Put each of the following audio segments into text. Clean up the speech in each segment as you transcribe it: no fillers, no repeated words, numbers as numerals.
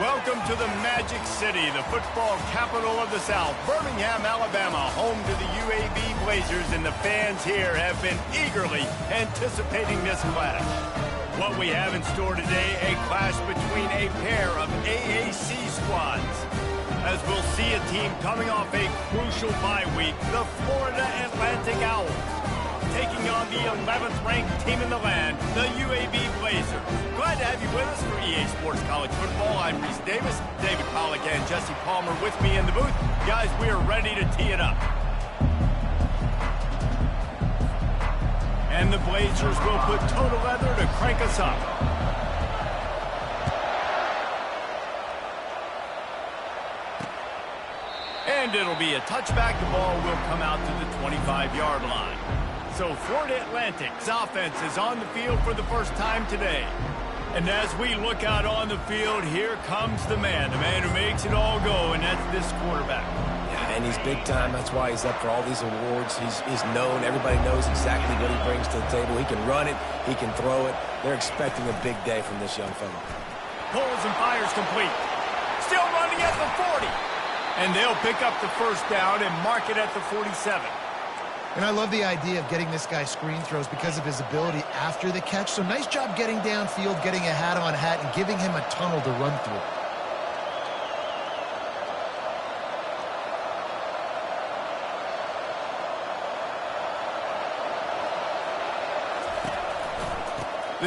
Welcome to the Magic City, the football capital of the South, Birmingham, Alabama, home to the UAB Blazers, and the fans here have been eagerly anticipating this clash. What we have in store today, a clash between a pair of AAC squads. As we'll see a team coming off a crucial bye week, the Florida Atlantic Owls, taking on the 11th ranked team in the land, the UAB Blazers. Glad to have you with us for EA Sports College Football. I'm Reese Davis, David Pollack and Jesse Palmer with me in the booth. Guys, we are ready to tee it up. And the Blazers will put total leather to crank us up. And it'll be a touchback. The ball will come out to the 25-yard line. So Florida Atlantic's offense is on the field for the first time today. And as we look out on the field, here comes the man who makes it all go, and that's this quarterback. Yeah, and he's big time. That's why he's up for all these awards. He's known. Everybody knows exactly what he brings to the table. He can run it. He can throw it. They're expecting a big day from this young fella. Pulls and fires complete. Still running at the 40. And they'll pick up the first down and mark it at the 47. And I love the idea of getting this guy screen throws because of his ability after the catch. So nice job getting downfield, getting a hat-on-hat, and giving him a tunnel to run through.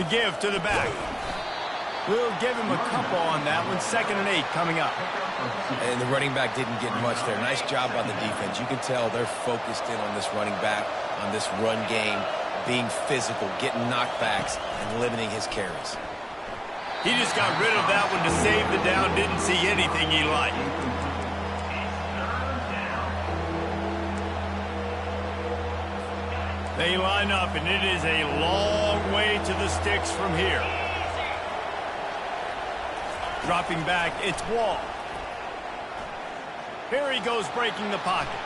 The give to the back. We'll give him a couple on that one. 2nd and 8 coming up. And the running back didn't get much there. Nice job by the defense. You can tell they're focused in on this running back, on this run game, being physical, getting knockbacks, and limiting his carries. He just got rid of that one to save the down. Didn't see anything he liked. They line up, and it is a long way to the sticks from here. Dropping back, it's Wall. Here he goes breaking the pocket.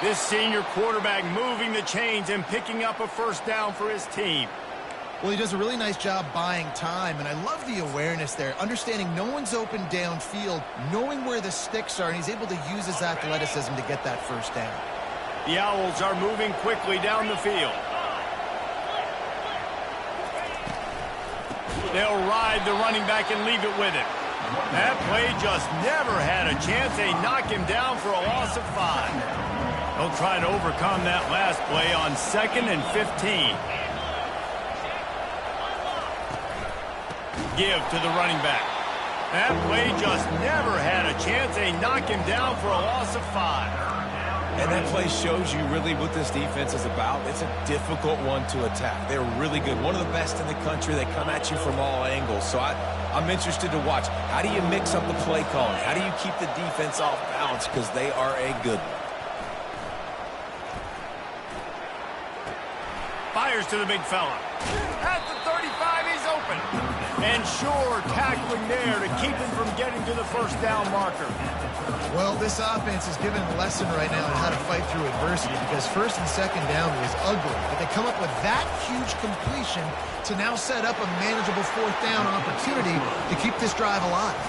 This senior quarterback moving the chains and picking up a first down for his team. Well, he does a really nice job buying time, and I love the awareness there, understanding no one's open downfield, knowing where the sticks are, and he's able to use his athleticism to get that first down. The Owls are moving quickly down the field. They'll ride the running back and leave it with him. That play just never had a chance. They knock him down for a loss of 5. They'll try to overcome that last play on 2nd and 15. Give to the running back. That play just never had a chance. They knock him down for a loss of 5. And that play shows you really what this defense is about. It's a difficult one to attack. They're really good. One of the best in the country. They come at you from all angles. So I'm interested to watch. How do you mix up the play calling? How do you keep the defense off balance? Because they are a good one. Fires to the big fella. At the 35, he's open. And sure, tackling there to keep him from getting to the first down marker. Well, this offense is given a lesson right now on how to fight through adversity because 1st and 2nd down was ugly. But they come up with that huge completion to now set up a manageable 4th down opportunity to keep this drive alive.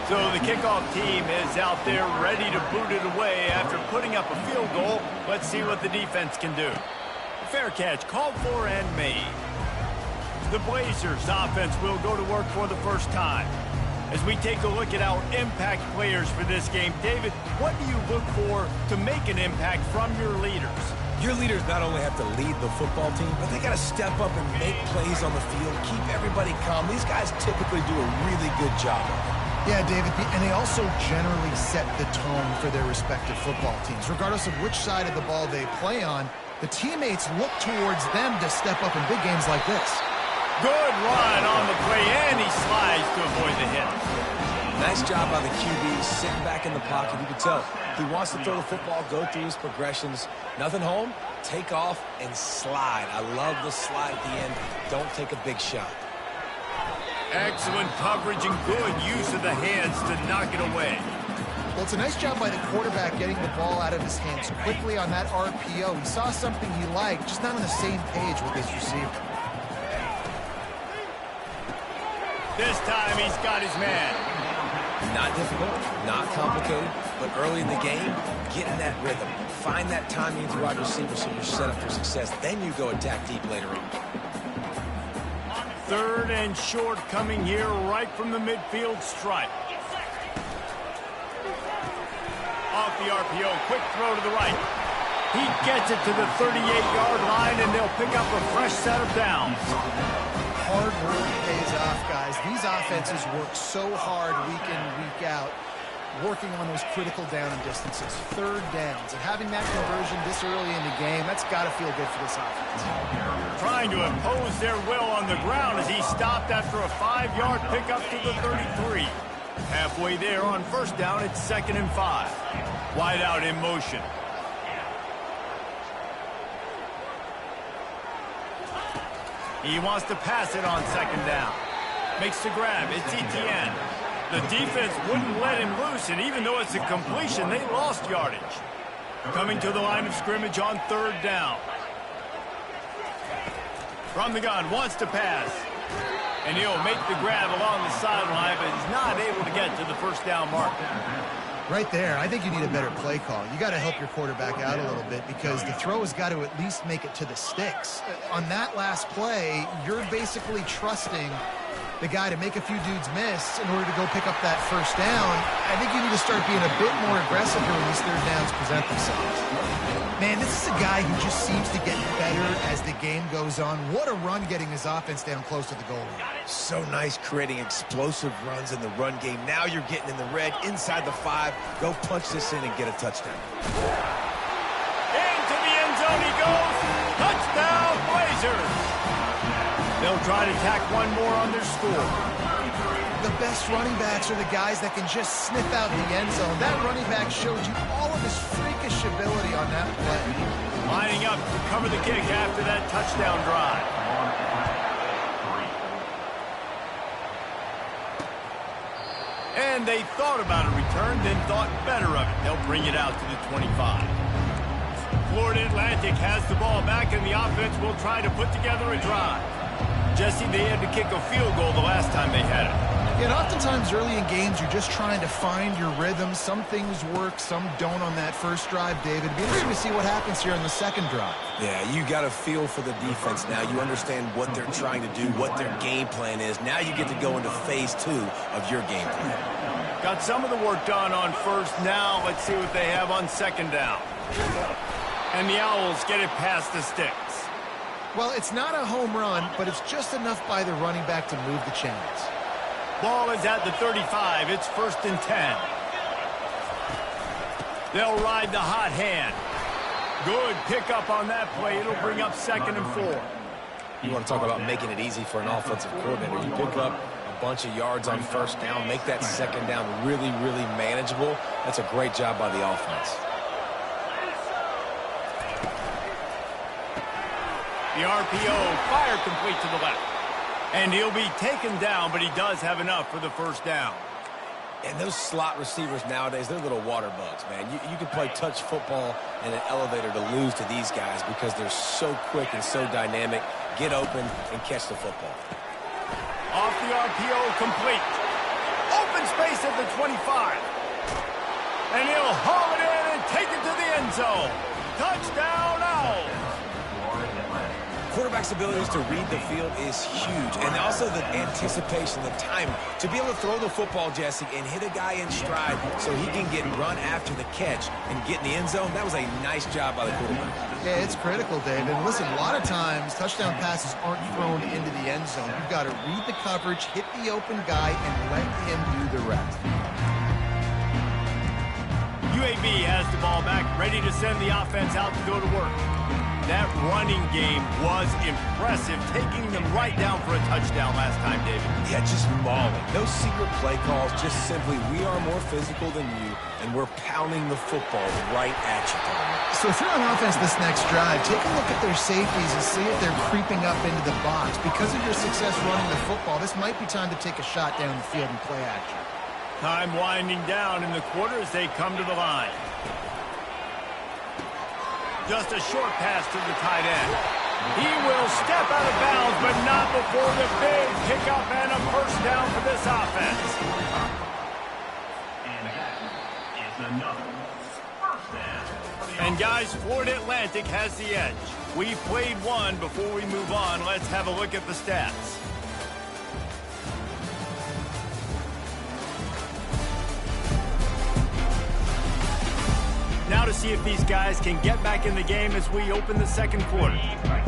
So the kickoff team is out there ready to boot it away after putting up a field goal. Let's see what the defense can do. Fair catch called for and made. The Blazers offense will go to work for the first time. As we take a look at our impact players for this game, David, what do you look for to make an impact from your leaders? Your leaders not only have to lead the football team, but they got to step up and make plays on the field, keep everybody calm. These guys typically do a really good job of it. Yeah, David, and they also generally set the tone for their respective football teams. Regardless of which side of the ball they play on, the teammates look towards them to step up in big games like this. Good run on the play, and he slides to avoid the hit. Nice job by the QB, sitting back in the pocket. You can tell he wants to throw the football, go through his progressions. Nothing home, take off, and slide. I love the slide at the end. Don't take a big shot. Excellent coverage and good use of the hands to knock it away. Well, it's a nice job by the quarterback getting the ball out of his hands quickly on that RPO. He saw something he liked, just not on the same page with his receiver. This time he's got his man. Not difficult, not complicated, but early in the game, get in that rhythm. Find that timing with your wide receiver so you're set up for success. Then you go attack deep later on. 3rd and short coming here right from the midfield stripe. Off the RPO, quick throw to the right. He gets it to the 38-yard line, and they'll pick up a fresh set of downs. Hard work pays off, guys. These offenses work so hard week in, week out, working on those critical down and distances, 3rd downs. And having that conversion this early in the game, that's got to feel good for this offense. Trying to impose their will on the ground as he stopped after a 5-yard pickup to the 33. Halfway there on 1st down, it's 2nd and 5. Wide out in motion. He wants to pass it on 2nd down. Makes the grab. It's Etienne. The defense wouldn't let him loose, and even though it's a completion, they lost yardage. Coming to the line of scrimmage on 3rd down. From the gun, wants to pass. And he'll make the grab along the sideline, but he's not able to get to the 1st down marker. Right there, I think you need a better play call. You got to help your quarterback out a little bit because the throw has got to at least make it to the sticks. On that last play, you're basically trusting the guy to make a few dudes miss in order to go pick up that 1st down. I think you need to start being a bit more aggressive here when these 3rd downs present themselves. Man, this is a guy who just seems to get better as the game goes on. What a run getting his offense down close to the goal line. So nice creating explosive runs in the run game. Now you're getting in the red inside the 5. Go punch this in and get a touchdown. Into the end zone he goes. Touchdown, Blazers. They'll try to tack one more on their score. The best running backs are the guys that can just sniff out the end zone. That running back showed you all of his freakish ability on that play. Lining up to cover the kick after that touchdown drive. And they thought about a return, then thought better of it. They'll bring it out to the 25. Florida Atlantic has the ball back, and the offense will try to put together a drive. Jesse, they had to kick a field goal the last time they had it. And oftentimes early in games, you're just trying to find your rhythm. Some things work, some don't on that 1st drive, David. It'll be interesting to see what happens here on the 2nd drive. Yeah, you got a feel for the defense now. You understand what they're trying to do, what their game plan is. Now you get to go into phase 2 of your game plan. Got some of the work done on 1st. Now let's see what they have on 2nd down. And the Owls get it past the sticks. Well, it's not a home run, but it's just enough by the running back to move the chains. Ball is at the 35. It's 1st and 10. They'll ride the hot hand. Good pickup on that play. It'll bring up 2nd and 4. You want to talk about making it easy for an offensive coordinator. You pick up a bunch of yards on 1st down, make that 2nd down really, really manageable. That's a great job by the offense. The RPO, fire complete to the left. And he'll be taken down, but he does have enough for the 1st down. And those slot receivers nowadays, they're little water bugs, man. You can play touch football in an elevator to lose to these guys because they're so quick and so dynamic. Get open and catch the football. Off the RPO, complete. Open space at the 25. And he'll haul it in and take it to the end zone. Touchdown, Owls. Quarterback's abilities to read the field is huge, and also the anticipation, the timing. To be able to throw the football, Jesse, and hit a guy in stride so he can get run after the catch and get in the end zone, that was a nice job by the quarterback. Yeah, it's critical, David. Listen, a lot of times touchdown passes aren't thrown into the end zone. You've got to read the coverage, hit the open guy, and let him do the rest. UAB has the ball back, ready to send the offense out to go to work. That running game was impressive, taking them right down for a touchdown last time, David. Yeah, just mauling. No secret play calls, just simply we are more physical than you, and we're pounding the football right at you. So if you're on offense this next drive, take a look at their safeties and see if they're creeping up into the box. Because of your success running the football, this might be time to take a shot down the field and play action. Time winding down in the quarter as they come to the line. Just a short pass to the tight end. He will step out of bounds, but not before the big pickup and a first down for this offense. And guys, Florida Atlantic has the edge. We've played one. Before we move on, let's have a look at the stats. Now to see if these guys can get back in the game as we open the second quarter.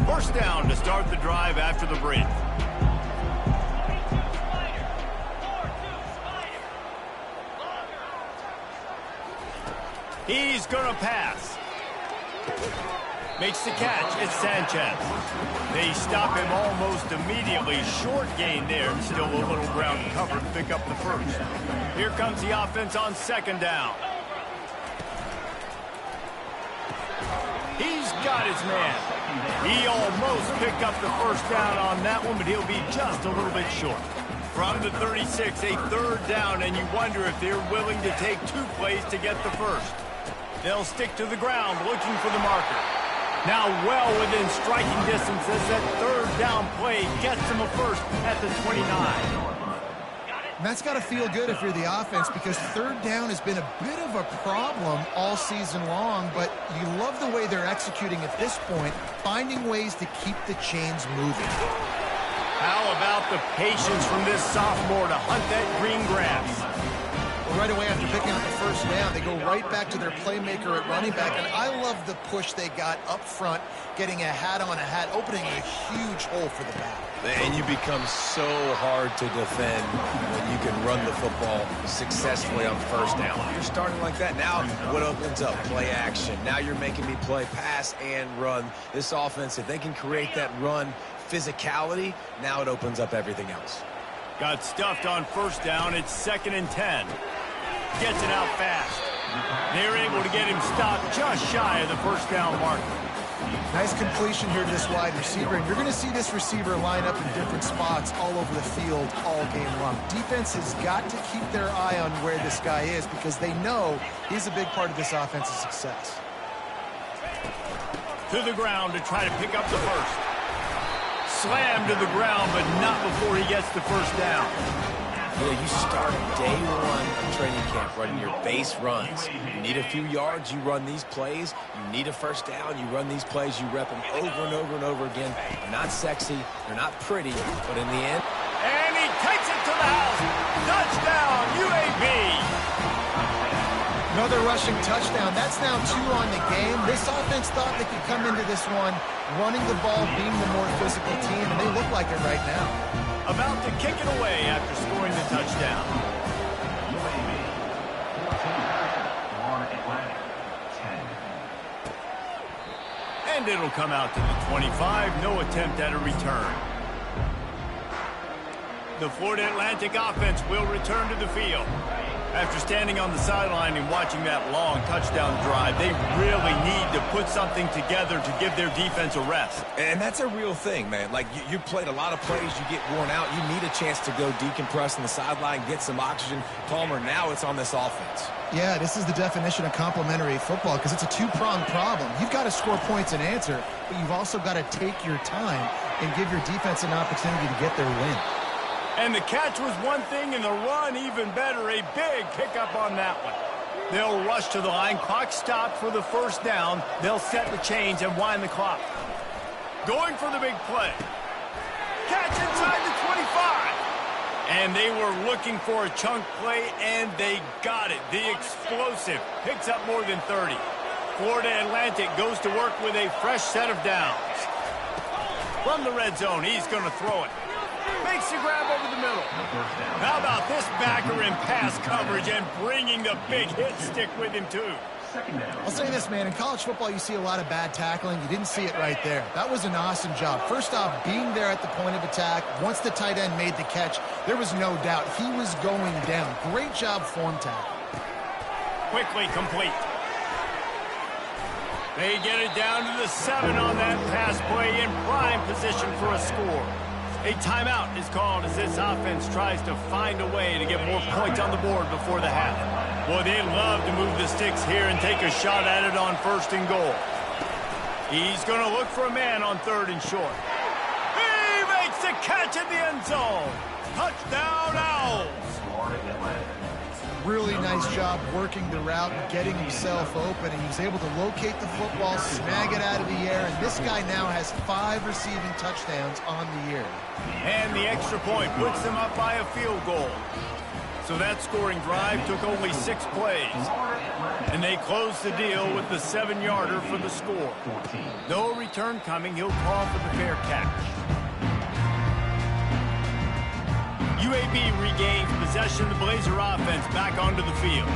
First down to start the drive after the break. He's going to pass. Makes the catch. It's Sanchez. They stop him almost immediately. Short gain there. Still a little ground cover to pick up the first. Here comes the offense on second down. He's got his man. He almost picked up the first down on that one, but he'll be just a little bit short. From the 36, a third down, and you wonder if they're willing to take 2 plays to get the first. They'll stick to the ground looking for the marker. Now well within striking distance as that third down play gets them a first at the 29. And that's got to feel good if you're the offense, because third down has been a bit of a problem all season long, but you love the way they're executing at this point, finding ways to keep the chains moving. How about the patience from this sophomore to hunt that green grass? Well, right away after picking up the first down, they go right back to their playmaker at running back, and I love the push they got up front, getting a hat on a hat, opening a huge hole for the back. And you become so hard to defend when you can run the football successfully on first down. You're starting like that. Now what opens up? Play action. Now you're making me play pass and run. This offense, if they can create that run physicality, now it opens up everything else. Got stuffed on first down. It's 2nd and 10. Gets it out fast. They're able to get him stopped just shy of the first down marker. Nice completion here to this wide receiver, and you're going to see this receiver line up in different spots all over the field all game long. Defense has got to keep their eye on where this guy is, because they know he's a big part of this offense's success. To the ground to try to pick up the first. Slammed to the ground, but not before he gets the first down. You start day one of training camp running your base runs. You need a few yards, you run these plays. You need a first down, you run these plays. You rep them over and over and over again. They're not sexy, they're not pretty, but in the end... And he takes it to the house. Touchdown, UAB. Another rushing touchdown. That's now 2 on the game. This offense thought they could come into this one running the ball, being the more physical team, and they look like it right now. About to kick it away after scoring the touchdown. And it'll come out to the 25. No attempt at a return. The Florida Atlantic offense will return to the field. After standing on the sideline and watching that long touchdown drive, they really need to put something together to give their defense a rest. And that's a real thing, man. Like, you played a lot of plays, you get worn out. You need a chance to go decompress on the sideline, get some oxygen. Palmer, now it's on this offense. Yeah, this is the definition of complementary football, because it's a two-pronged problem. You've got to score points and answer, but you've also got to take your time and give your defense an opportunity to get their win. And the catch was one thing, and the run even better. A big pickup on that one. They'll rush to the line. Clock stopped for the first down. They'll set the chains and wind the clock. Going for the big play. Catch inside the 25. And they were looking for a chunk play, and they got it. The explosive picks up more than 30. Florida Atlantic goes to work with a fresh set of downs. From the red zone, he's going to throw it. Makes the grab over the middle. How about this backer in pass coverage and bringing the big hit stick with him, too? I'll say this, man. In college football, you see a lot of bad tackling. You didn't see it right there. That was an awesome job. First off, being there at the point of attack. Once the tight end made the catch, there was no doubt he was going down. Great job form tackle. Quickly complete. They get it down to the 7 on that pass play, in prime position for a score. A timeout is called as this offense tries to find a way to get more points on the board before the half. Boy, they love to move the sticks here and take a shot at it on 1st and goal. He's going to look for a man on 3rd and short. He makes the catch in the end zone. Touchdown, Owls. Really nice job working the route and getting himself open. And he was able to locate the football, snag it out of the air, and this guy now has 5 receiving touchdowns on the year. And the extra point puts them up by a field goal. So that scoring drive took only 6 plays. And they closed the deal with the 7-yarder for the score. No return coming. He'll call for the fair catch. UAB regains possession of the Blazer offense back onto the field.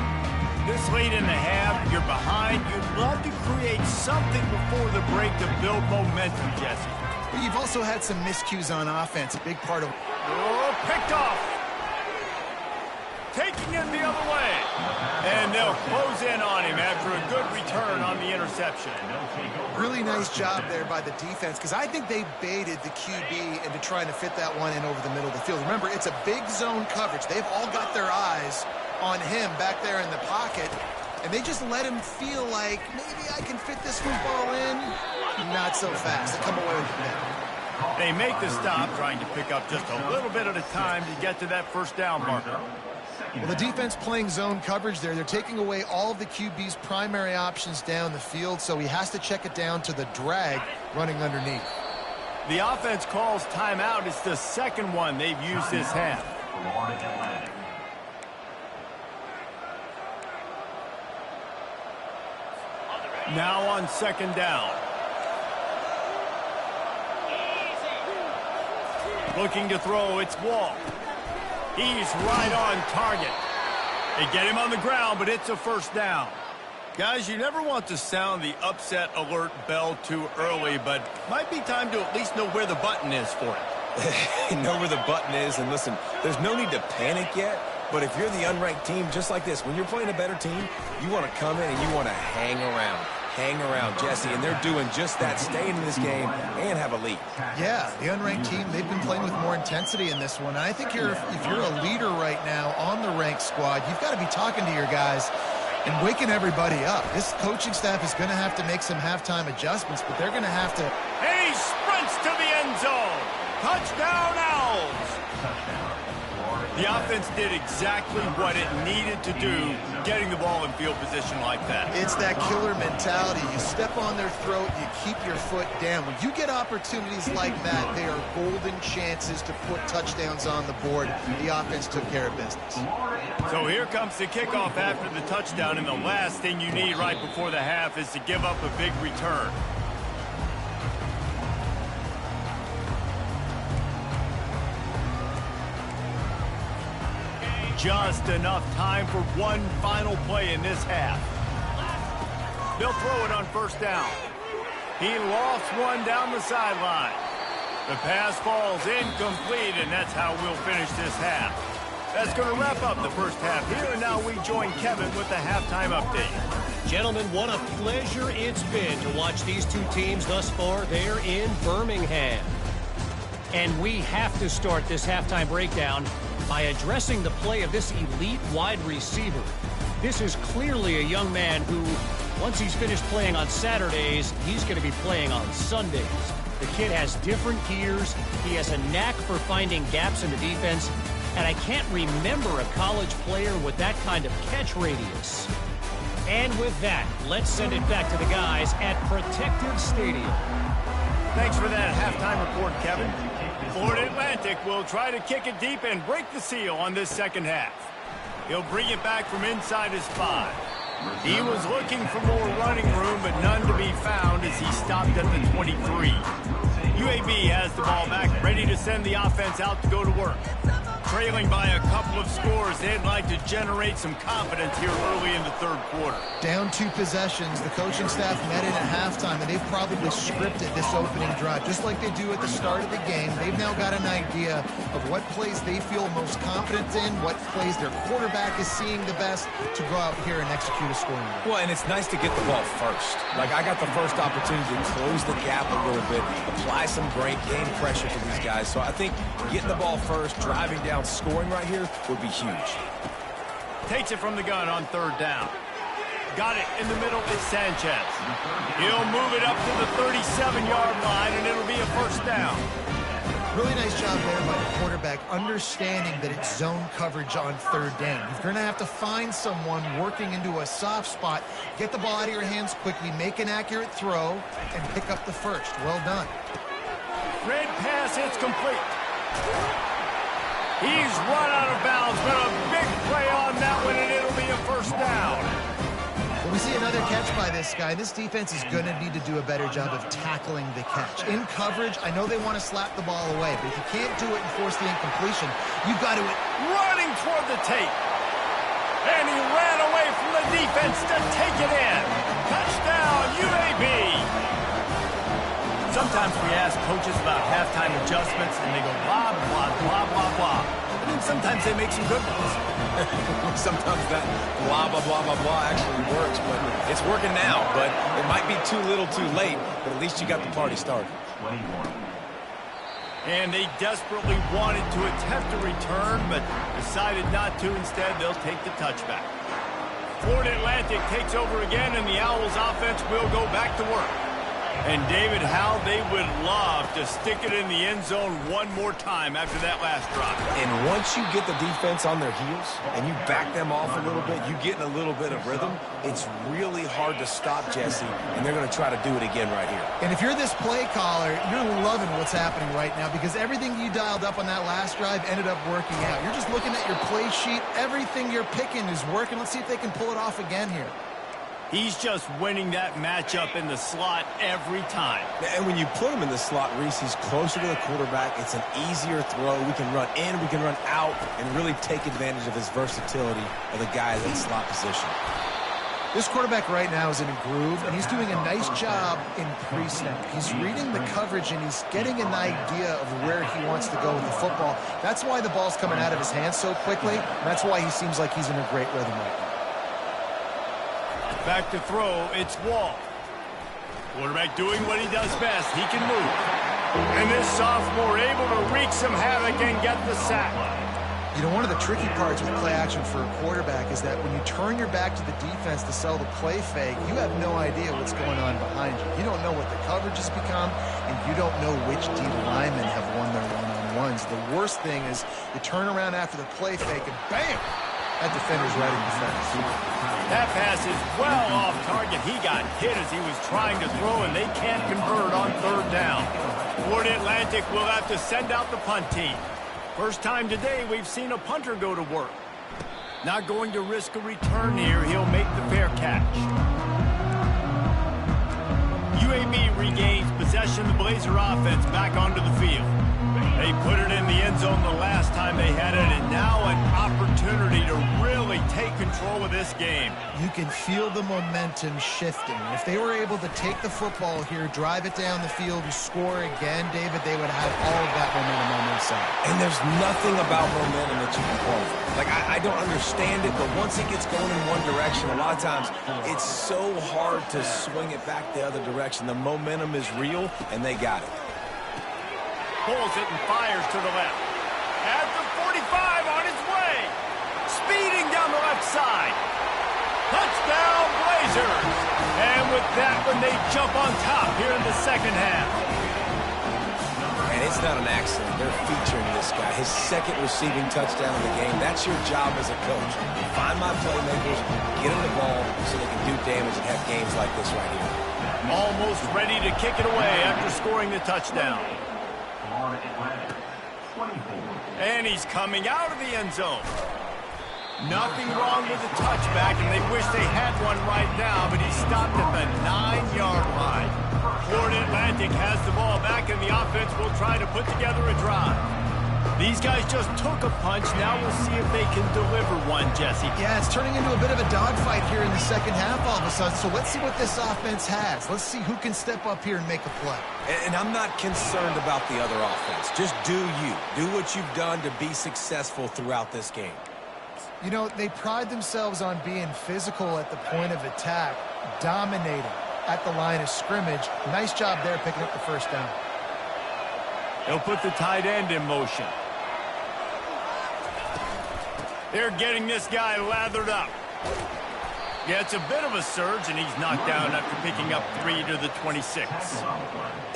This late in the half, you're behind. You'd love to create something before the break to build momentum, Jesse. But you've also had some miscues on offense, a big part of... Oh, picked off. Taking it the other way. And they'll close in on him after a good return on the interception. Really nice job there by the defense, because I think they baited the QB into trying to fit that one in over the middle of the field. Remember, it's a big zone coverage. They've all got their eyes on him back there in the pocket, and they just let him feel like, maybe I can fit this football in. Not so fast. They come away with it. They make the stop, trying to pick up just a little bit at a time to get to that first down marker. Well, the defense playing zone coverage there. They're taking away all of the QB's primary options down the field, so he has to check it down to the drag running underneath. The offense calls timeout. It's the second one they've used this half. Now on 2nd down. Looking to throw, it's Wall. He's right on target. They get him on the ground, but it's a first down. Guys, you never want to sound the upset alert bell too early, but might be time to at least know where the button is for it. Know where the button is, and listen, there's no need to panic yet, but if you're the unranked team, just like this, when you're playing a better team, you want to come in and you want to hang around. Hang around, Jesse, and they're doing just that, staying in this game and have a lead. Yeah, the unranked team, they've been playing with more intensity in this one. And I think if you're a leader right now on the ranked squad, you've got to be talking to your guys and waking everybody up. This coaching staff is going to have to make some halftime adjustments, but they're going to have to... And he sprints to the end zone. Touchdown, Owls. The offense did exactly what it needed to do, getting the ball in field position like that. It's that killer mentality. You step on their throat, you keep your foot down. When you get opportunities like that, they are golden chances to put touchdowns on the board. The offense took care of business. So here comes the kickoff after the touchdown, and the last thing you need right before the half is to give up a big return. Just enough time for one final play in this half. They'll throw it on 1st down. He lost one down the sideline. The pass falls incomplete, and that's how we'll finish this half. That's going to wrap up the first half here, and now we join Kevin with the halftime update. Gentlemen, what a pleasure it's been to watch these two teams thus far there in Birmingham. And we have to start this halftime breakdown by addressing the play of this elite wide receiver. This is clearly a young man who, once he's finished playing on Saturdays, he's going to be playing on Sundays. The kid has different gears. He has a knack for finding gaps in the defense. And I can't remember a college player with that kind of catch radius. And with that, let's send it back to the guys at Protective Stadium. Thanks for that halftime report, Kevin. Florida Atlantic will try to kick it deep and break the seal on this second half. He'll bring it back from inside his 5. He was looking for more running room, but none to be found as he stopped at the 23. UAB has the ball back, ready to send the offense out to go to work. Trailing by a couple of scores, they'd like to generate some confidence here early in the 3rd quarter. Down 2 possessions, the coaching staff met in at halftime, and they've probably scripted this opening drive, just like they do at the start of the game. They've now got an idea of what plays they feel most confident in, what plays their quarterback is seeing the best to go out here and execute a scoring drive. Well, and it's nice to get the ball first. Like, I got the first opportunity to close the gap a little bit, apply some great game pressure to these guys. So I think getting the ball first, driving down, scoring right here would be huge. Takes it from the gun on 3rd down. Got it in the middle is Sanchez. He'll move it up to the 37-yard line, and it'll be a first down. Really nice job there by the quarterback, understanding that it's zone coverage on third down. You're going to have to find someone working into a soft spot, get the ball out of your hands quickly, make an accurate throw, and pick up the first. Well done. Red pass, it's complete. He's run out of bounds, but a big play on that one, and it'll be a first down. When we see another catch by this guy, this defense is going to need to do a better job of tackling the catch. In coverage, I know they want to slap the ball away, but if you can't do it and force the incompletion, you've got to... Running toward the tape. And he ran away from the defense to take it in. Touchdown, UAB. Sometimes we ask coaches about halftime adjustments, and they go blah, blah, blah, blah, blah. And then sometimes they make some good ones. Sometimes that blah, blah, blah, blah, blah actually works, but it's working now. But it might be too little too late, but at least you got the party started. And they desperately wanted to attempt a return, but decided not to. Instead, they'll take the touchback. Florida Atlantic takes over again, and the Owls offense will go back to work. And David, how they would love to stick it in the end zone one more time after that last drive. And once you get the defense on their heels and you back them off a little bit, you get in a little bit of rhythm, it's really hard to stop, Jesse, and they're going to try to do it again right here. And if you're this play caller, you're loving what's happening right now because everything you dialed up on that last drive ended up working out. You're just looking at your play sheet. Everything you're picking is working. Let's see if they can pull it off again here. He's just winning that matchup in the slot every time. And when you put him in the slot, Reese, he's closer to the quarterback. It's an easier throw. We can run in, we can run out, and really take advantage of his versatility of the guy in slot position. This quarterback right now is in a groove, and he's doing a nice job in pre-snap. He's reading the coverage, and he's getting an idea of where he wants to go with the football. That's why the ball's coming out of his hands so quickly, and that's why he seems like he's in a great rhythm right now. Back to throw, it's Wall. Quarterback doing what he does best. He can move. And this sophomore able to wreak some havoc and get the sack. You know, one of the tricky parts with play action for a quarterback is that when you turn your back to the defense to sell the play fake, you have no idea what's going on behind you. You don't know what the coverage has become, and you don't know which D linemen have won their one-on-ones. The worst thing is you turn around after the play fake, and bam! That defender's right in the fence. That pass is well off target. He got hit as he was trying to throw, and they can't convert on third down. Florida Atlantic will have to send out the punt team. First time today we've seen a punter go to work. Not going to risk a return here. He'll make the fair catch. UAB regains possession of the Blazer offense back onto the field. They put it in the end zone the last time they had it, and now an opportunity to really take control of this game. You can feel the momentum shifting. If they were able to take the football here, drive it down the field, and score again, David, they would have all of that momentum on their side. And there's nothing about momentum that you can qualify. Like, I don't understand it, but once it gets going in one direction, a lot of times it's so hard to swing it back the other direction. The momentum is real, and they got it. Pulls it and fires to the left. At the 45 on his way. Speeding down the left side. Touchdown Blazers. And with that one, they jump on top here in the second half. And it's not an accident. They're featuring this guy. His second receiving touchdown of the game. That's your job as a coach. Find my playmakers, get them the ball so they can do damage and have games like this right here. Almost ready to kick it away after scoring the touchdown. And he's coming out of the end zone. Nothing wrong with the touchback, and they wish they had one right now, but he stopped at the 9-yard line. Florida Atlantic has the ball back, and the offense will try to put together a drive. These guys just took a punch. Now we'll see if they can deliver one, Jesse. Yeah, it's turning into a bit of a dogfight here in the second half all of a sudden. So let's see what this offense has. Let's see who can step up here and make a play. And I'm not concerned about the other offense. Just do you. Do what you've done to be successful throughout this game. You know, they pride themselves on being physical at the point of attack, dominating at the line of scrimmage. Nice job there picking up the first down. They'll put the tight end in motion. They're getting this guy lathered up. Yeah, it's a bit of a surge, and he's knocked down after picking up 3 to the 26.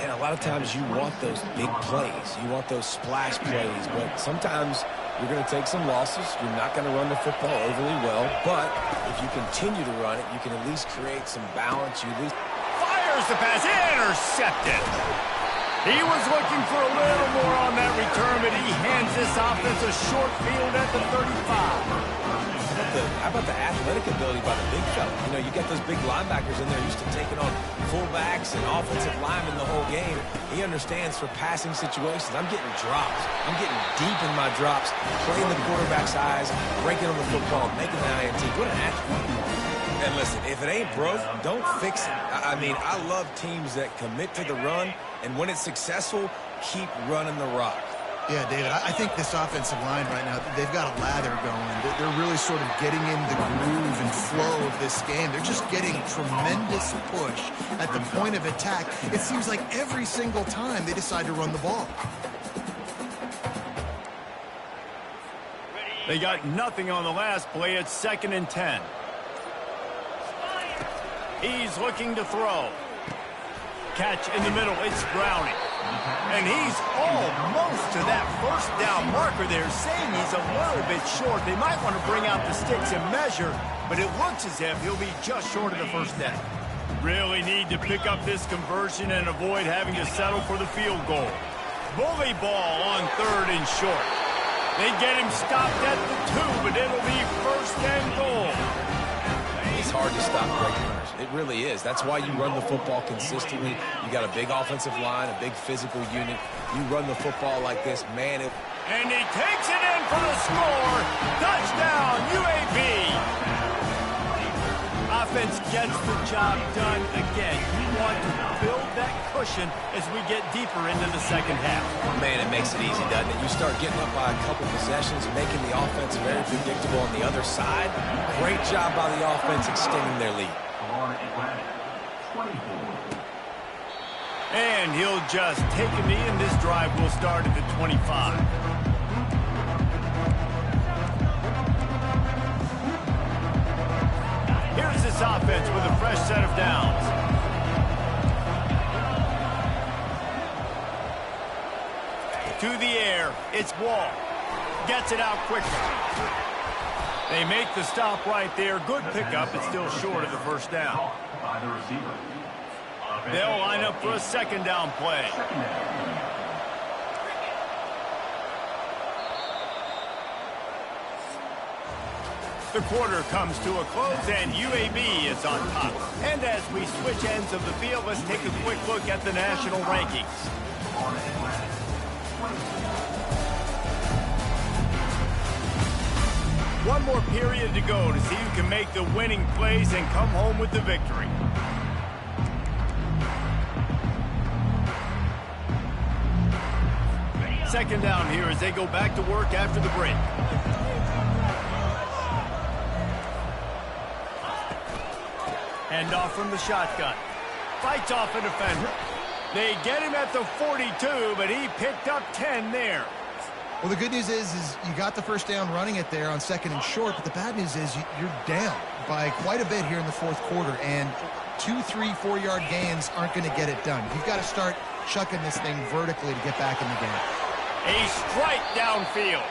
And a lot of times you want those big plays. You want those splash plays, but sometimes you're going to take some losses. You're not going to run the football overly well, but if you continue to run it, you can at least create some balance. You at least Fires the pass, intercepted. He was looking for a little more on that return, but he hands this offense a short field at the 35. How about the athletic ability by the big fella? You know, you got those big linebackers in there used to taking on fullbacks and offensive linemen the whole game. He understands for passing situations. I'm getting drops. I'm getting deep in my drops, playing the quarterback's eyes, breaking on the football, making the INT. What an athlete. And listen, if it ain't broke, don't fix it. I mean, I love teams that commit to the run, and when it's successful, keep running the rock. Yeah, David, I think this offensive line right now, they've got a lather going. They're really sort of getting in the groove and flow of this game. They're just getting tremendous push at the point of attack. It seems like every single time they decide to run the ball. They got nothing on the last play. It's 2nd and 10. He's looking to throw. Catch in the middle. It's Browning. And he's almost to that first down marker there, saying he's a little bit short. They might want to bring out the sticks and measure, but it looks as if he'll be just short of the first down. Really need to pick up this conversion and avoid having to settle for the field goal. Bully ball on 3rd and short. They get him stopped at the 2, but it'll be 1st and goal. It's hard to stop great runners. It really is. That's why you run the football consistently. You got a big offensive line, a big physical unit. You run the football like this, man. And he takes it in for the score. Touchdown, UAB. Offense gets the job done again. You want to build that cushion as we get deeper into the second half. Man, it makes it easy, doesn't it? You start getting up by a couple possessions, making the offense very predictable on the other side. Great job by the offense extending their lead. And he'll just take a knee, and this drive will start at the 25. Here's this offense with a fresh set of downs. To the air, it's Wall. Gets it out quickly. They make the stop right there. Good pickup, but still short of the first down. They'll line up for a 2nd down play. The quarter comes to a close, and UAB is on top. And as we switch ends of the field, let's take a quick look at the national rankings. One more period to go to see who can make the winning plays and come home with the victory. Second down here as they go back to work after the break. Hand off from the shotgun. Fights off a defender. They get him at the 42, but he picked up 10 there. Well, the good news is you got the first down running it there on 2nd and short, but the bad news is you're down by quite a bit here in the 4th quarter, and 2, 3, 4-yard gains aren't going to get it done. You've got to start chucking this thing vertically to get back in the game. A strike downfield.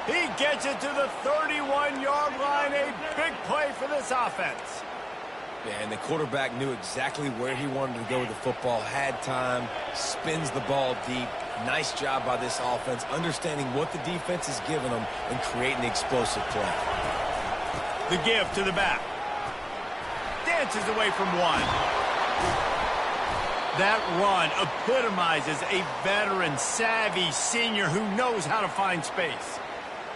He gets it to the 31-yard line. A big play for this offense. Yeah, and the quarterback knew exactly where he wanted to go with the football, had time, spins the ball deep. Nice job by this offense, understanding what the defense is giving them and creating the explosive play. The give to the back. Dances away from one. That run epitomizes a veteran, savvy senior who knows how to find space.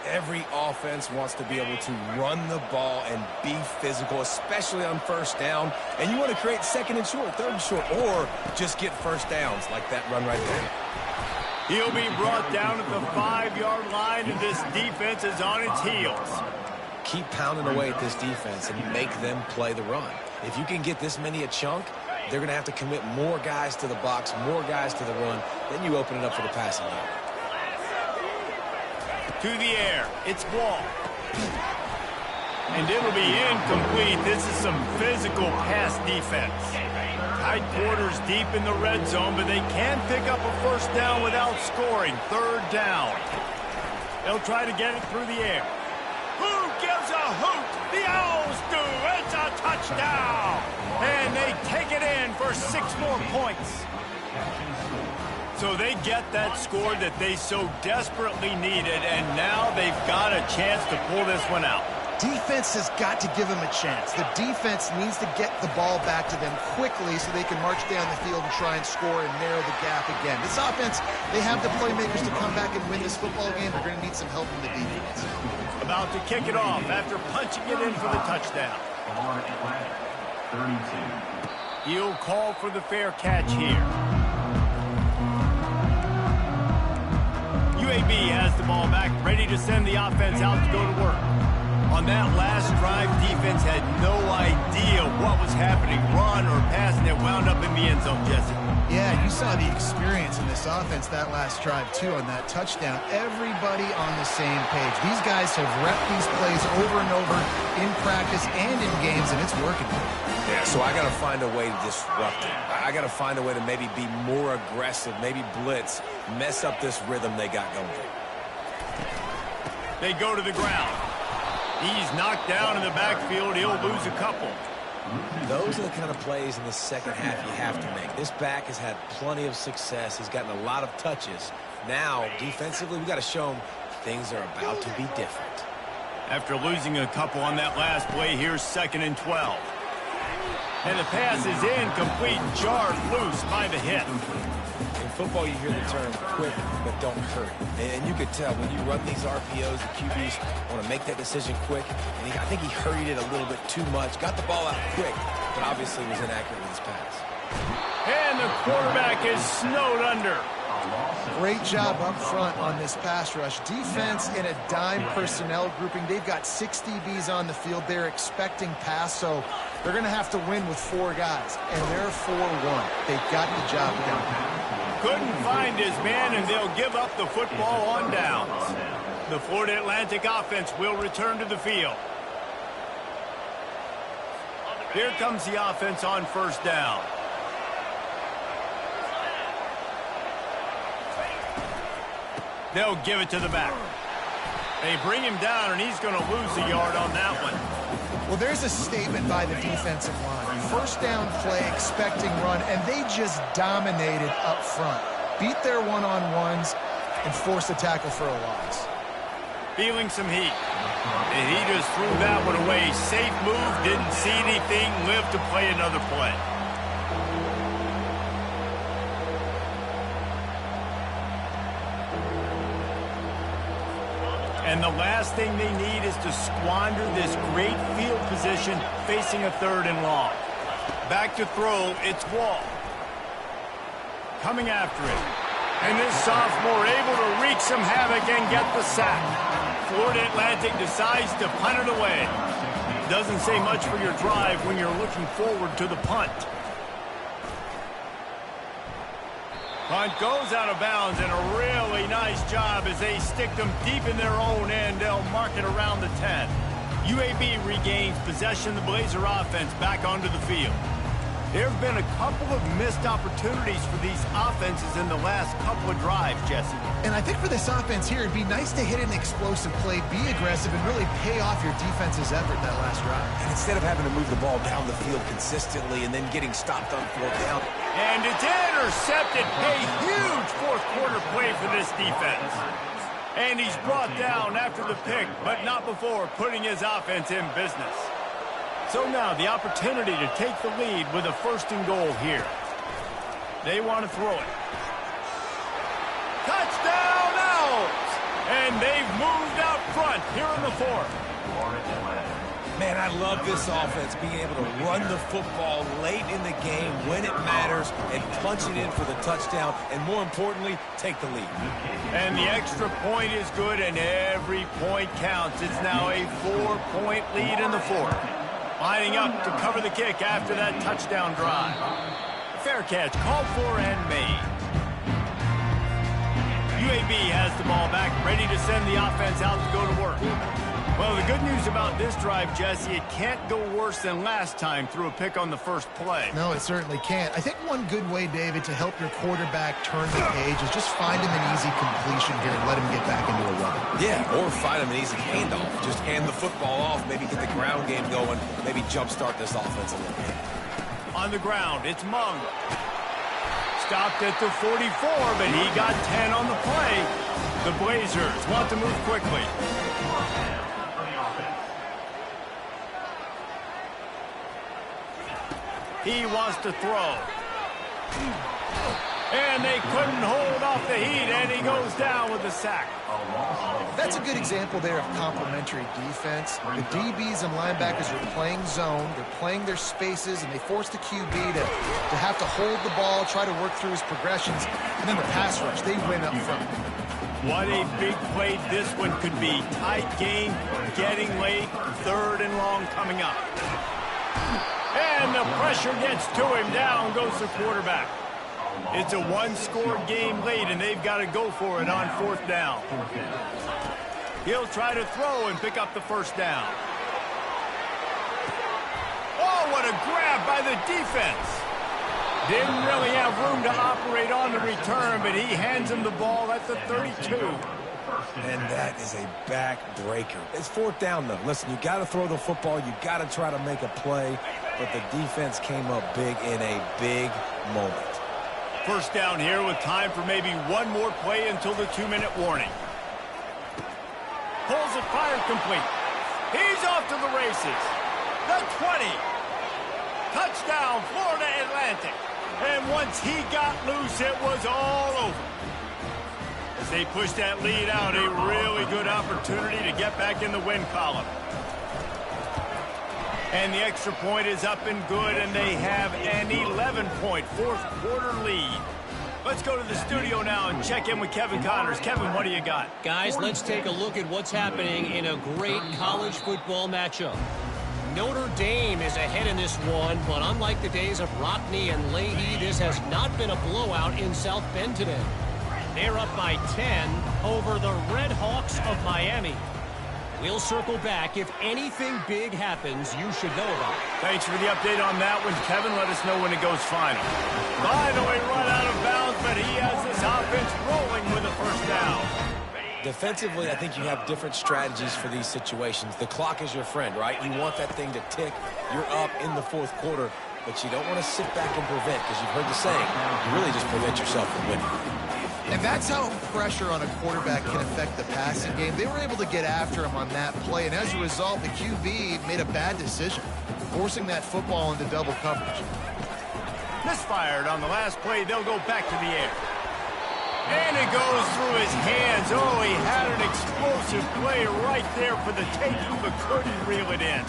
Every offense wants to be able to run the ball and be physical, especially on first down. And you want to create 2nd and short, 3rd and short, or just get first downs like that run right there. He'll be brought down at the 5-yard line, and this defense is on its heels. Keep pounding away at this defense and make them play the run. If you can get this many a chunk, they're going to have to commit more guys to the box, more guys to the run. Then you open it up for the passing game. To the air, it's Wall. And it'll be incomplete. This is some physical pass defense. Tight quarters deep in the red zone, but they can pick up a first down without scoring. Third down. They'll try to get it through the air. Who gives a hoot? The Owls do. It's a touchdown. And they take it in for 6 more points. So they get that score that they so desperately needed, and now they've got a chance to pull this one out. Defense has got to give them a chance. The defense needs to get the ball back to them quickly so they can march down the field and try and score and narrow the gap again. This offense, they have the playmakers to come back and win this football game. They're going to need some help from the defense. About to kick it off after punching it in for the touchdown. 32. He'll call for the fair catch here. UAB has the ball back, ready to send the offense out to go to work. On that last drive, defense had no idea what was happening, run or pass, and it wound up in the end zone, Jesse. Yeah, you saw the experience in this offense that last drive, too, on that touchdown. Everybody on the same page. These guys have repped these plays over and over in practice and in games, and it's working. Yeah, so I got to find a way to disrupt it. I got to find a way to maybe be more aggressive, maybe blitz, mess up this rhythm they got going. They go to the ground. He's knocked down in the backfield. He'll lose a couple. Those are the kind of plays in the second half you have to make. This back has had plenty of success. He's gotten a lot of touches. Now, defensively, we got to show him things are about to be different. After losing a couple on that last play, here's 2nd and 12. And the pass is incomplete, jarred loose by the hit. In football, you hear the term quick, but don't hurry. And you could tell when you run these RPOs, the QBs want to make that decision quick. And I think he hurried it a little bit too much. Got the ball out quick, but obviously was inaccurate with his pass. And the quarterback is snowed under. Great job up front on this pass rush. Defense in a dime personnel grouping. They've got 6 DBs on the field. They're expecting pass, so they're going to have to win with 4 guys. And they're 4-1. They've got the job done. Couldn't find his man, and they'll give up the football on downs. The Florida Atlantic offense will return to the field. Here comes the offense on first down. They'll give it to the back. They bring him down, and he's going to lose a yard on that one. Well, there's a statement by the defensive line. First down play, expecting run, and they just dominated up front. Beat their one-on-ones and forced a tackle for a loss. Feeling some heat. And he just threw that one away. Safe move, didn't see anything, lived to play another play. And the last thing they need is to squander this great field position facing a 3rd and long. Back to throw, it's Wall. Coming after it. And this sophomore able to wreak some havoc and get the sack. Florida Atlantic decides to punt it away. Doesn't say much for your drive when you're looking forward to the punt. Punt goes out of bounds, and a really nice job as they stick them deep in their own end. They'll mark it around the 10. UAB regains possession of the Blazer offense back onto the field. There have been a couple of missed opportunities for these offenses in the last couple of drives, Jesse. And I think for this offense here, it'd be nice to hit an explosive play, be aggressive, and really pay off your defense's effort that last drive. And instead of having to move the ball down the field consistently and then getting stopped on 4th down. And it's intercepted. A huge 4th quarter play for this defense. And he's brought down after the pick, but not before putting his offense in business. So now the opportunity to take the lead with a 1st and goal here. They want to throw it. Touchdown Owls! And they've moved out front here in the 4th. Man, I love this offense, being able to run the football late in the game when it matters and punch it in for the touchdown, and more importantly, take the lead. And the extra point is good, and every point counts. It's now a 4-point lead in the 4th. Lining up to cover the kick after that touchdown drive. Fair catch called for and made. UAB has the ball back, ready to send the offense out to go to work. Well, the good news about this drive, Jesse, it can't go worse than last time through a pick on the first play. No, it certainly can't. I think one good way, David, to help your quarterback turn the page is just find him an easy completion here and let him get back into a rhythm. Yeah, or find him an easy handoff. Just hand the football off, maybe get the ground game going, maybe jumpstart this offense a little bit. On the ground, it's Mung. Stopped at the 44, but he got 10 on the play. The Blazers want to move quickly. He wants to throw. And they couldn't hold off the heat, and he goes down with a sack. That's a good example there of complementary defense. The DBs and linebackers are playing zone, they're playing their spaces, and they force the QB to have to hold the ball, try to work through his progressions, and then the pass rush, they win up front. What a big play this one could be. Tight game, getting late, 3rd and long coming up. And the pressure gets to him. Down goes the quarterback. It's a one-score game late, and they've got to go for it on 4th down. He'll try to throw and pick up the first down. Oh, what a grab by the defense. Didn't really have room to operate on the return, but he hands him the ball at the 32. And that is a back-breaker. It's 4th down, though. Listen, you got to throw the football. You got to try to make a play. But the defense came up big in a big moment. First down here with time for maybe one more play until the 2-minute warning. Pulls it, fired complete. He's off to the races. The 20. Touchdown, Florida Atlantic. And once he got loose, it was all over. As they push that lead out, a really good opportunity to get back in the win column. And the extra point is up and good, and they have an 11-point 4th quarter lead. Let's go to the studio now and check in with Kevin Connors. Kevin, what do you got? Guys, let's take a look at what's happening in a great college football matchup. Notre Dame is ahead in this one, but unlike the days of Rockne and Leahy, this has not been a blowout in South Bend today. They're up by 10 over the Red Hawks of Miami. We'll circle back. If anything big happens, you should know about it. Thanks for the update on that one, Kevin. Let us know when it goes final. Finally run out of bounds, but he has this offense rolling with a first down. Defensively, I think you have different strategies for these situations. The clock is your friend, right? You want that thing to tick. You're up in the 4th quarter, but you don't want to sit back and prevent, because you've heard the saying, you really just prevent yourself from winning. And that's how pressure on a quarterback can affect the passing game. They were able to get after him on that play, and as a result, the QB made a bad decision, forcing that football into double coverage. Misfired on the last play. They'll go back to the air. And it goes through his hands. Oh, he had an explosive play right there for the taking, but couldn't reel it in.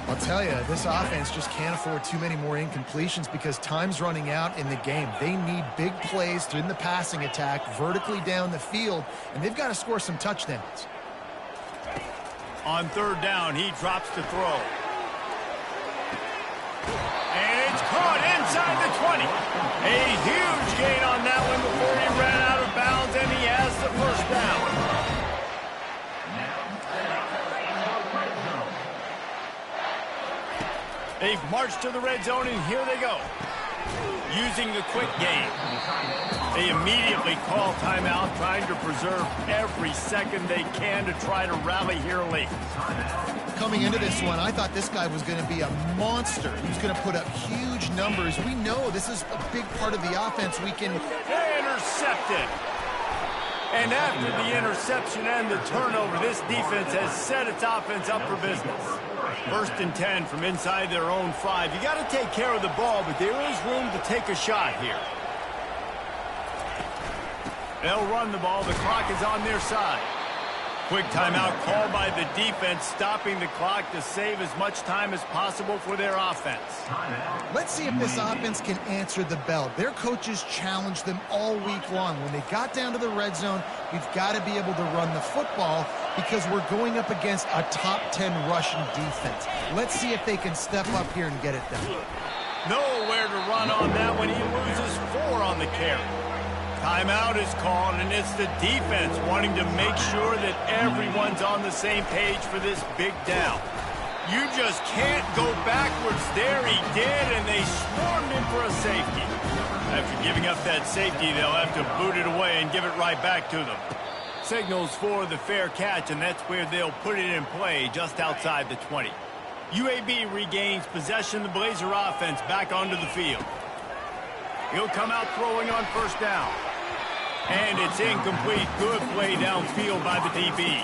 I'll tell you, this offense just can't afford too many more incompletions because time's running out in the game. They need big plays in the passing attack, vertically down the field, and they've got to score some touchdowns. On 3rd down, he drops to throw. And it's caught inside the 20. A huge gain on that one before he ran out of bounds, and he has the first down. They've marched to the red zone, and here they go. Using the quick game. They immediately call timeout, trying to preserve every second they can to try to rally here late. Coming into this one, I thought this guy was going to be a monster. He was going to put up huge numbers. We know this is a big part of the offense. We can... Intercepted. And after the interception and the turnover, this defense has set its offense up for business. 1st and 10 from inside their own 5. You got to take care of the ball, but there is room to take a shot here. They'll run the ball. The clock is on their side. Quick timeout called by the defense, stopping the clock to save as much time as possible for their offense. Let's see if this offense can answer the bell. Their coaches challenged them all week long. When they got down to the red zone, we've got to be able to run the football because we're going up against a top 10 rushing defense. Let's see if they can step up here and get it done. Nowhere to run on that one. He loses 4 on the carry. Timeout is called, and it's the defense wanting to make sure that everyone's on the same page for this big down. You just can't go backwards there. He did, and they swarmed him for a safety. After giving up that safety, they'll have to boot it away and give it right back to them. Signals for the fair catch, and that's where they'll put it in play just outside the 20. UAB regains possession of the Blazer offense back onto the field. He'll come out throwing on first down. And it's incomplete. Good play downfield by the DB.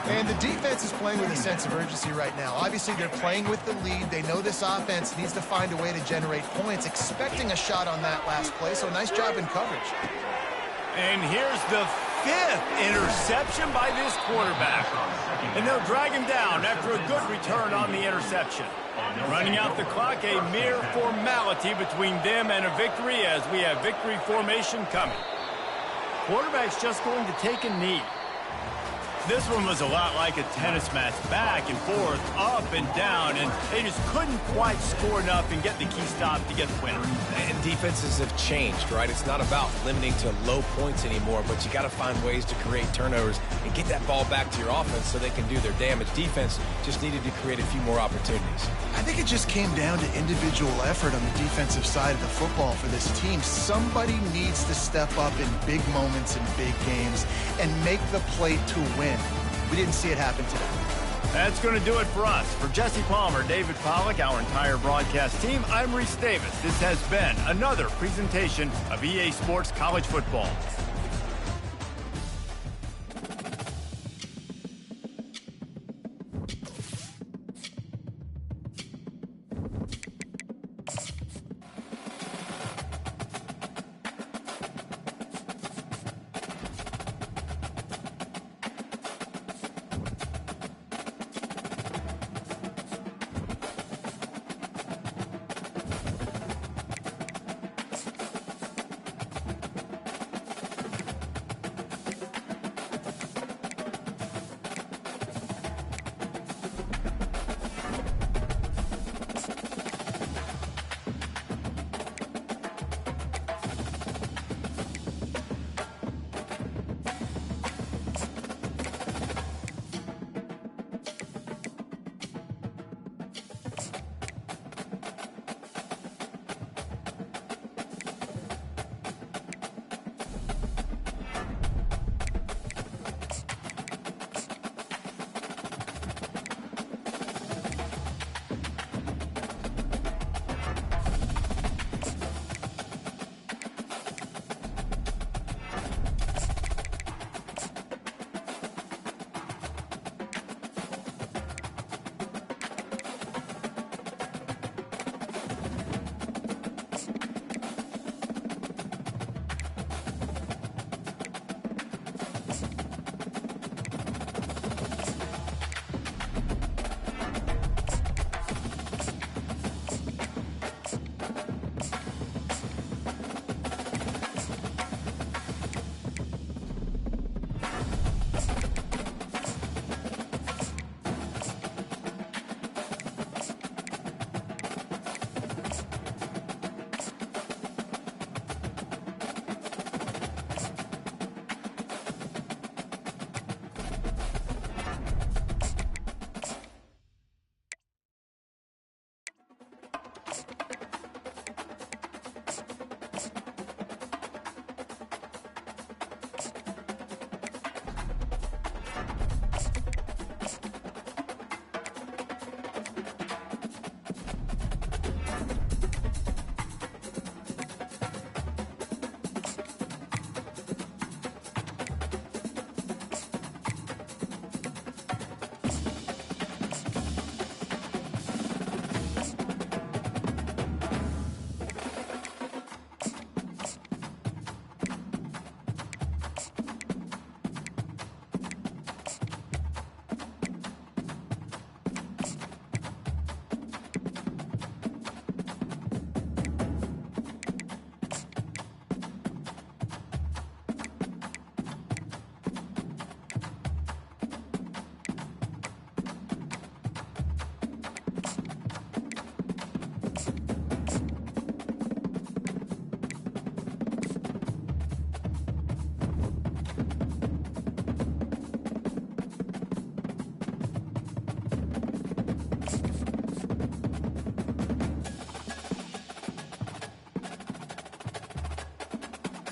And the defense is playing with a sense of urgency right now. Obviously, they're playing with the lead. They know this offense needs to find a way to generate points, expecting a shot on that last play, so nice job in coverage. And here's the 5th interception by this quarterback. And they'll drag him down after a good return on the interception. Running out the clock, a mere formality between them and a victory as we have victory formation coming. Quarterback's just going to take a knee. This one was a lot like a tennis match, back and forth, up and down, and they just couldn't quite score enough and get the key stop to get the winner. And defenses have changed, right? It's not about limiting to low points anymore, but you got to find ways to create turnovers and get that ball back to your offense so they can do their damage. Defense just needed to create a few more opportunities. I think it just came down to individual effort on the defensive side of the football for this team. Somebody needs to step up in big moments in big games and make the play to win. We didn't see it happen today. That's going to do it for us. For Jesse Palmer, David Pollack, our entire broadcast team, I'm Reese Davis. This has been another presentation of EA Sports College Football.